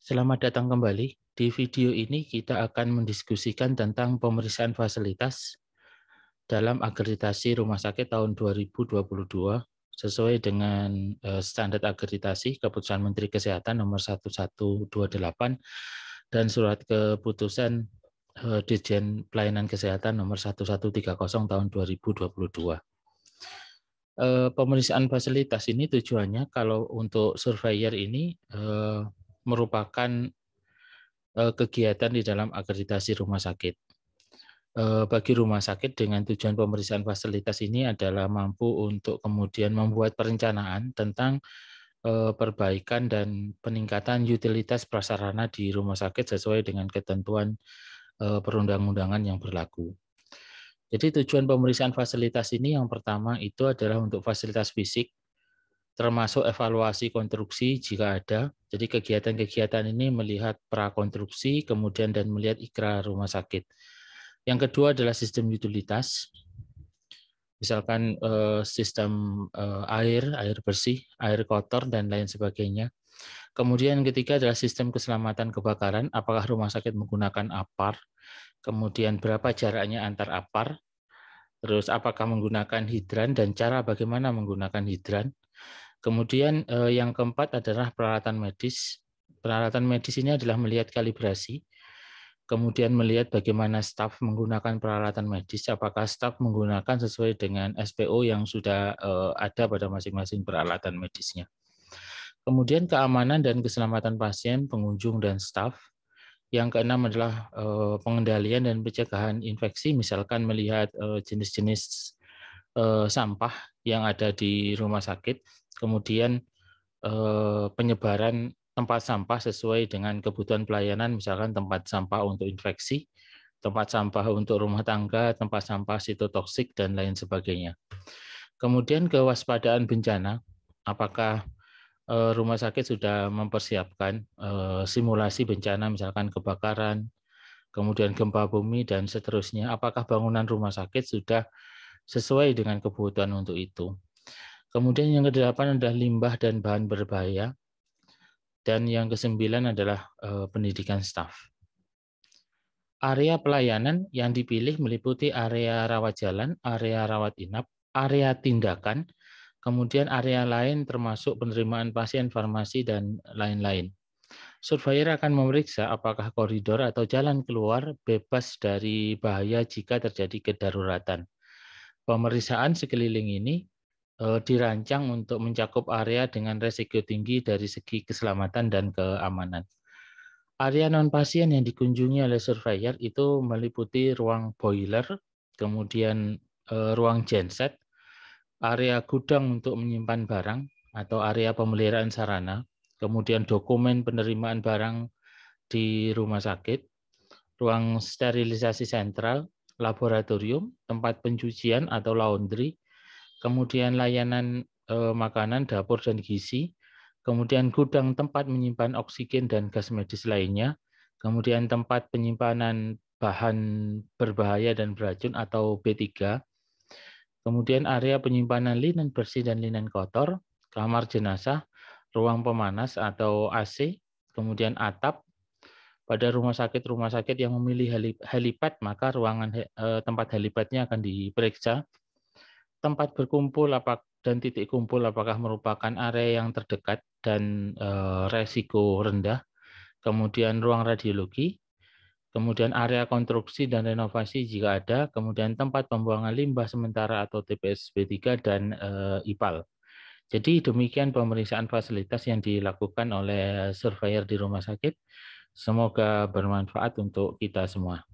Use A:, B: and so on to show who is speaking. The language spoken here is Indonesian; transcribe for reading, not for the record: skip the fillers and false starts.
A: Selamat datang kembali. Di video ini kita akan mendiskusikan tentang pemeriksaan fasilitas dalam akreditasi rumah sakit tahun 2022 sesuai dengan standar akreditasi Keputusan Menteri Kesehatan nomor 1128 dan surat keputusan Dirjen Pelayanan Kesehatan nomor 1130 tahun 2022. Pemeriksaan fasilitas ini tujuannya kalau untuk surveyor ini merupakan kegiatan di dalam akreditasi rumah sakit. Bagi rumah sakit dengan tujuan pemeriksaan fasilitas ini adalah mampu untuk kemudian membuat perencanaan tentang perbaikan dan peningkatan utilitas prasarana di rumah sakit sesuai dengan ketentuan perundang-undangan yang berlaku. Jadi tujuan pemeriksaan fasilitas ini yang pertama itu adalah untuk fasilitas fisik, termasuk evaluasi konstruksi jika ada. Jadi kegiatan-kegiatan ini melihat prakonstruksi, kemudian dan melihat ikrar rumah sakit. Yang kedua adalah sistem utilitas, misalkan sistem air bersih, air kotor, dan lain sebagainya. Kemudian yang ketiga adalah sistem keselamatan kebakaran, apakah rumah sakit menggunakan APAR, kemudian berapa jaraknya antar APAR, terus apakah menggunakan hidran dan cara bagaimana menggunakan hidran. Kemudian yang keempat adalah peralatan medis. Peralatan medis ini adalah melihat kalibrasi, kemudian melihat bagaimana staf menggunakan peralatan medis, apakah staf menggunakan sesuai dengan SPO yang sudah ada pada masing-masing peralatan medisnya. Kemudian keamanan dan keselamatan pasien, pengunjung, dan staf. Yang keenam adalah pengendalian dan pencegahan infeksi, misalkan melihat jenis-jenis sampah yang ada di rumah sakit, kemudian penyebaran tempat sampah sesuai dengan kebutuhan pelayanan, misalkan tempat sampah untuk infeksi, tempat sampah untuk rumah tangga, tempat sampah sitotoksik, dan lain sebagainya. Kemudian kewaspadaan bencana, apakah rumah sakit sudah mempersiapkan simulasi bencana, misalkan kebakaran, kemudian gempa bumi, dan seterusnya. Apakah bangunan rumah sakit sudah sesuai dengan kebutuhan untuk itu. Kemudian yang kedelapan adalah limbah dan bahan berbahaya. Dan yang kesembilan adalah pendidikan staf. Area pelayanan yang dipilih meliputi area rawat jalan, area rawat inap, area tindakan, kemudian area lain termasuk penerimaan pasien, farmasi, dan lain-lain. Surveyor akan memeriksa apakah koridor atau jalan keluar bebas dari bahaya jika terjadi kedaruratan. Pemeriksaan sekeliling ini dirancang untuk mencakup area dengan risiko tinggi dari segi keselamatan dan keamanan. Area non-pasien yang dikunjungi oleh surveyor itu meliputi ruang boiler, kemudian ruang genset, area gudang untuk menyimpan barang atau area pemeliharaan sarana, kemudian dokumen penerimaan barang di rumah sakit, ruang sterilisasi sentral, laboratorium, tempat pencucian atau laundry, kemudian layanan makanan, dapur, dan gizi, kemudian gudang tempat menyimpan oksigen dan gas medis lainnya, kemudian tempat penyimpanan bahan berbahaya dan beracun atau B3, kemudian area penyimpanan linen bersih dan linen kotor, kamar jenazah, ruang pemanas atau AC, kemudian atap. Pada rumah sakit yang memilih helipad, maka ruangan tempat helipadnya akan diperiksa. Tempat berkumpul dan titik kumpul apakah merupakan area yang terdekat dan resiko rendah, kemudian ruang radiologi, kemudian area konstruksi dan renovasi jika ada, kemudian tempat pembuangan limbah sementara atau TPS B3 dan IPAL. Jadi demikian pemeriksaan fasilitas yang dilakukan oleh surveyor di rumah sakit. Semoga bermanfaat untuk kita semua.